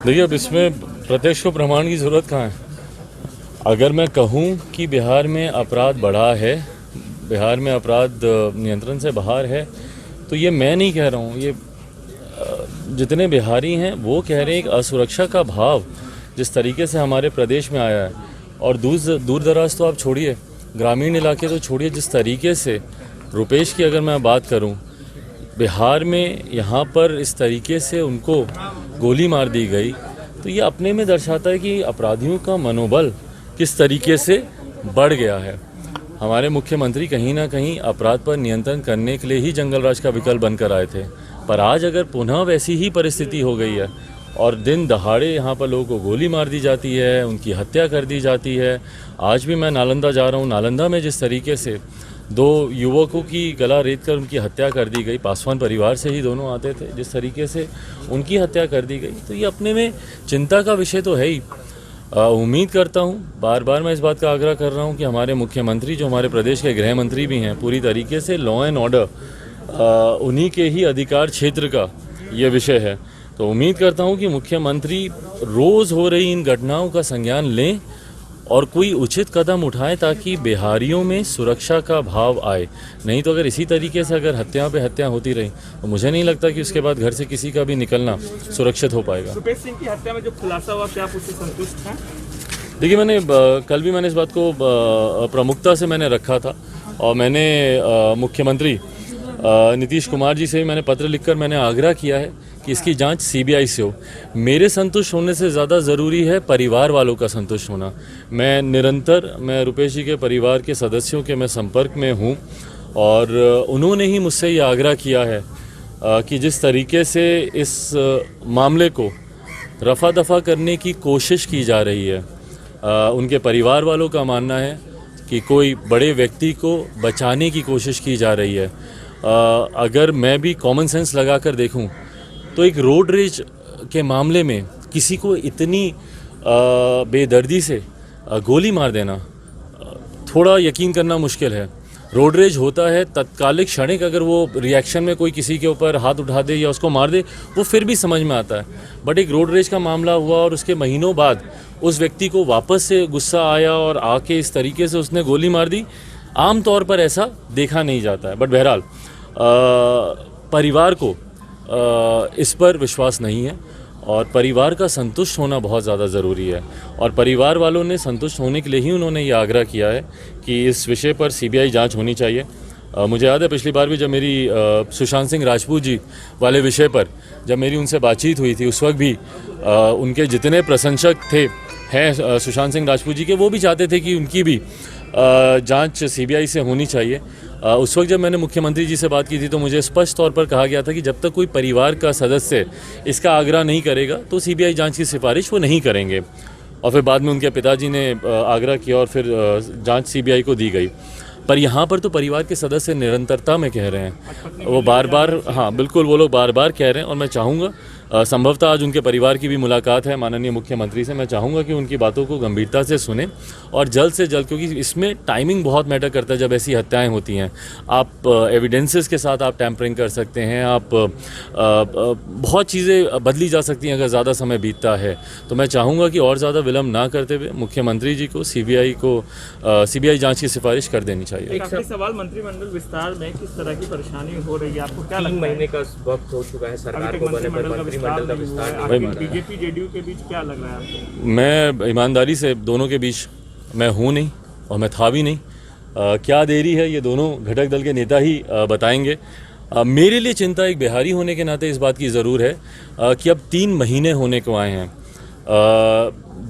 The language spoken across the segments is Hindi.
देखिए, अब इसमें प्रत्यक्ष को प्रमाण की ज़रूरत कहाँ है। अगर मैं कहूँ कि बिहार में अपराध बढ़ा है, बिहार में अपराध नियंत्रण से बाहर है, तो ये मैं नहीं कह रहा हूँ, ये जितने बिहारी हैं वो कह रहे हैं। एक असुरक्षा का भाव जिस तरीके से हमारे प्रदेश में आया है, और दूर दराज तो आप छोड़िए, ग्रामीण इलाके तो छोड़िए, जिस तरीके से रुपेश की अगर मैं बात करूं, बिहार में यहाँ पर इस तरीके से उनको गोली मार दी गई, तो ये अपने में दर्शाता है कि अपराधियों का मनोबल किस तरीके से बढ़ गया है। हमारे मुख्यमंत्री कहीं ना कहीं अपराध पर नियंत्रण करने के लिए ही जंगल राज का विकल्प बनकर आए थे, पर आज अगर पुनः वैसी ही परिस्थिति हो गई है और दिन दहाड़े यहाँ पर लोगों को गोली मार दी जाती है, उनकी हत्या कर दी जाती है। आज भी मैं नालंदा जा रहा हूँ, नालंदा में जिस तरीके से 2 युवकों की गला रेत कर उनकी हत्या कर दी गई, पासवान परिवार से ही दोनों आते थे, जिस तरीके से उनकी हत्या कर दी गई, तो ये अपने में चिंता का विषय तो है ही। उम्मीद करता हूँ, बार बार मैं इस बात का आग्रह कर रहा हूँ कि हमारे मुख्यमंत्री, जो हमारे प्रदेश के गृह मंत्री भी हैं, पूरी तरीके से लॉ एंड ऑर्डर उन्हीं के ही अधिकार क्षेत्र का ये विषय है। तो उम्मीद करता हूँ कि मुख्यमंत्री रोज़ हो रही इन घटनाओं का संज्ञान लें और कोई उचित कदम उठाएं, ताकि बिहारियों में सुरक्षा का भाव आए। नहीं तो अगर इसी तरीके से अगर हत्या पे हत्या होती रही, तो मुझे नहीं लगता कि उसके बाद घर से किसी का भी निकलना सुरक्षित हो पाएगा। रुपेश सिंह की हत्या में जो खुलासा हुआ, क्या आप उससे संतुष्ट हैं? देखिए, कल भी मैंने इस बात को प्रमुखता से मैंने रखा था, और मैंने मुख्यमंत्री नीतीश कुमार जी से भी मैंने पत्र लिखकर मैंने आग्रह किया है कि इसकी जांच सीबीआई से हो। मेरे संतुष्ट होने से ज़्यादा ज़रूरी है परिवार वालों का संतुष्ट होना। मैं रुपेश जी के परिवार के सदस्यों के मैं संपर्क में हूँ, और उन्होंने ही मुझसे ये आग्रह किया है कि जिस तरीके से इस मामले को रफा दफा करने की कोशिश की जा रही है, उनके परिवार वालों का मानना है कि कोई बड़े व्यक्ति को बचाने की कोशिश की जा रही है। अगर मैं भी कॉमन सेंस लगाकर देखूं, तो एक रोड रेज के मामले में किसी को इतनी बेदर्दी से गोली मार देना थोड़ा यकीन करना मुश्किल है। रोड रेज होता है तत्कालिक क्षणिक, अगर वो रिएक्शन में कोई किसी के ऊपर हाथ उठा दे या उसको मार दे, वो फिर भी समझ में आता है। बट एक रोड रेज का मामला हुआ और उसके महीनों बाद उस व्यक्ति को वापस से गुस्सा आया और आके इस तरीके से उसने गोली मार दी, आम तौर पर ऐसा देखा नहीं जाता है। बट बहरहाल परिवार को इस पर विश्वास नहीं है, और परिवार का संतुष्ट होना बहुत ज़्यादा ज़रूरी है। और परिवार वालों ने संतुष्ट होने के लिए ही उन्होंने ये आग्रह किया है कि इस विषय पर सीबीआई जांच होनी चाहिए। मुझे याद है पिछली बार भी जब मेरी सुशांत सिंह राजपूत जी वाले विषय पर जब मेरी उनसे बातचीत हुई थी, उस वक्त भी उनके जितने प्रशंसक हैं सुशांत सिंह राजपूत जी के, वो भी चाहते थे कि उनकी भी जांच सीबीआई से होनी चाहिए। उस वक्त जब मैंने मुख्यमंत्री जी से बात की थी, तो मुझे स्पष्ट तौर पर कहा गया था कि जब तक कोई परिवार का सदस्य इसका आग्रह नहीं करेगा, तो सीबीआई जांच की सिफारिश वो नहीं करेंगे। और फिर बाद में उनके पिताजी ने आग्रह किया और फिर जांच सीबीआई को दी गई। पर यहाँ पर तो परिवार के सदस्य निरंतरता में कह रहे हैं, वो बार बार, हाँ बिल्कुल, वो लोग बार बार कह रहे हैं। और मैं चाहूँगा, संभवतः आज उनके परिवार की भी मुलाकात है माननीय मुख्यमंत्री से, मैं चाहूँगा कि उनकी बातों को गंभीरता से सुने और जल्द से जल्द, क्योंकि इसमें टाइमिंग बहुत मैटर करता है। जब ऐसी हत्याएं होती हैं, आप एविडेंसेस के साथ आप टैंपरिंग कर सकते हैं, आप बहुत चीज़ें बदली जा सकती हैं अगर ज़्यादा समय बीतता है। तो मैं चाहूँगा कि और ज़्यादा विलम्ब ना करते हुए मुख्यमंत्री जी को सीबीआई जाँच की सिफारिश कर देनी चाहिए। एक सवाल, मंत्रिमंडल विस्तार में किस तरह की परेशानी हो रही है, आपको क्या लगता है? 3 महीने का वक्त हो चुका है सरकार को बने पर, मंत्रिमंडल का विस्तार बीजेपी जेडीयू के बीच क्या लग रहा है आपको? मैं ईमानदारी से दोनों के बीच मैं हूँ नहीं और मैं था भी नहीं। क्या देरी है ये दोनों घटक दल के नेता ही बताएंगे। मेरे लिए चिंता एक बिहारी होने के नाते इस बात की ज़रूर है कि अब 3 महीने होने को आए हैं।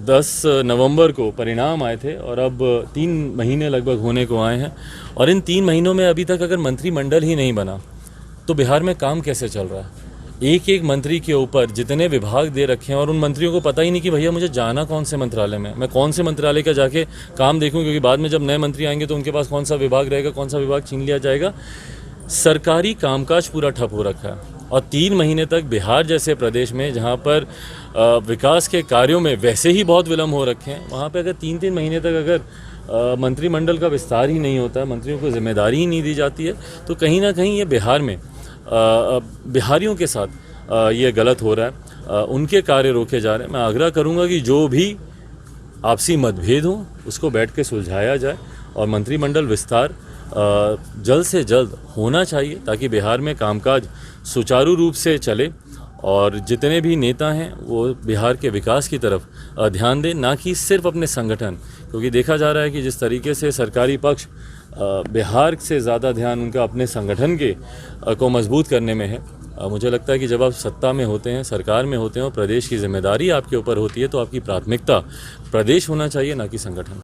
10 नवंबर को परिणाम आए थे और अब 3 महीने लगभग होने को आए हैं, और इन 3 महीनों में अभी तक अगर मंत्रिमंडल ही नहीं बना, तो बिहार में काम कैसे चल रहा है। एक एक मंत्री के ऊपर जितने विभाग दे रखे हैं, और उन मंत्रियों को पता ही नहीं कि भैया मुझे जाना कौन से मंत्रालय में, मैं कौन से मंत्रालय का जाके काम देखूं, क्योंकि बाद में जब नए मंत्री आएंगे तो उनके पास कौन सा विभाग रहेगा, कौन सा विभाग छीन लिया जाएगा। सरकारी कामकाज पूरा ठप हो रखा है, और 3 महीने तक बिहार जैसे प्रदेश में, जहां पर विकास के कार्यों में वैसे ही बहुत विलम्ब हो रखे हैं, वहाँ पर अगर 3-3 महीने तक अगर मंत्रिमंडल का विस्तार ही नहीं होता है, मंत्रियों को जिम्मेदारी ही नहीं दी जाती है, तो कहीं ना कहीं ये बिहार में बिहारियों के साथ ये गलत हो रहा है। उनके कार्य रोके जा रहे हैं। मैं आग्रह करूंगा कि जो भी आपसी मतभेद हो उसको बैठ के सुलझाया जाए और मंत्रिमंडल विस्तार जल्द से जल्द होना चाहिए ताकि बिहार में कामकाज सुचारू रूप से चले और जितने भी नेता हैं वो बिहार के विकास की तरफ ध्यान दें, ना कि सिर्फ अपने संगठन, क्योंकि देखा जा रहा है कि जिस तरीके से सरकारी पक्ष बिहार से ज़्यादा ध्यान उनका अपने संगठन के को मजबूत करने में है। मुझे लगता है कि जब आप सत्ता में होते हैं, सरकार में होते हैं और प्रदेश की जिम्मेदारी आपके ऊपर होती है तो आपकी प्राथमिकता प्रदेश होना चाहिए, ना कि संगठन।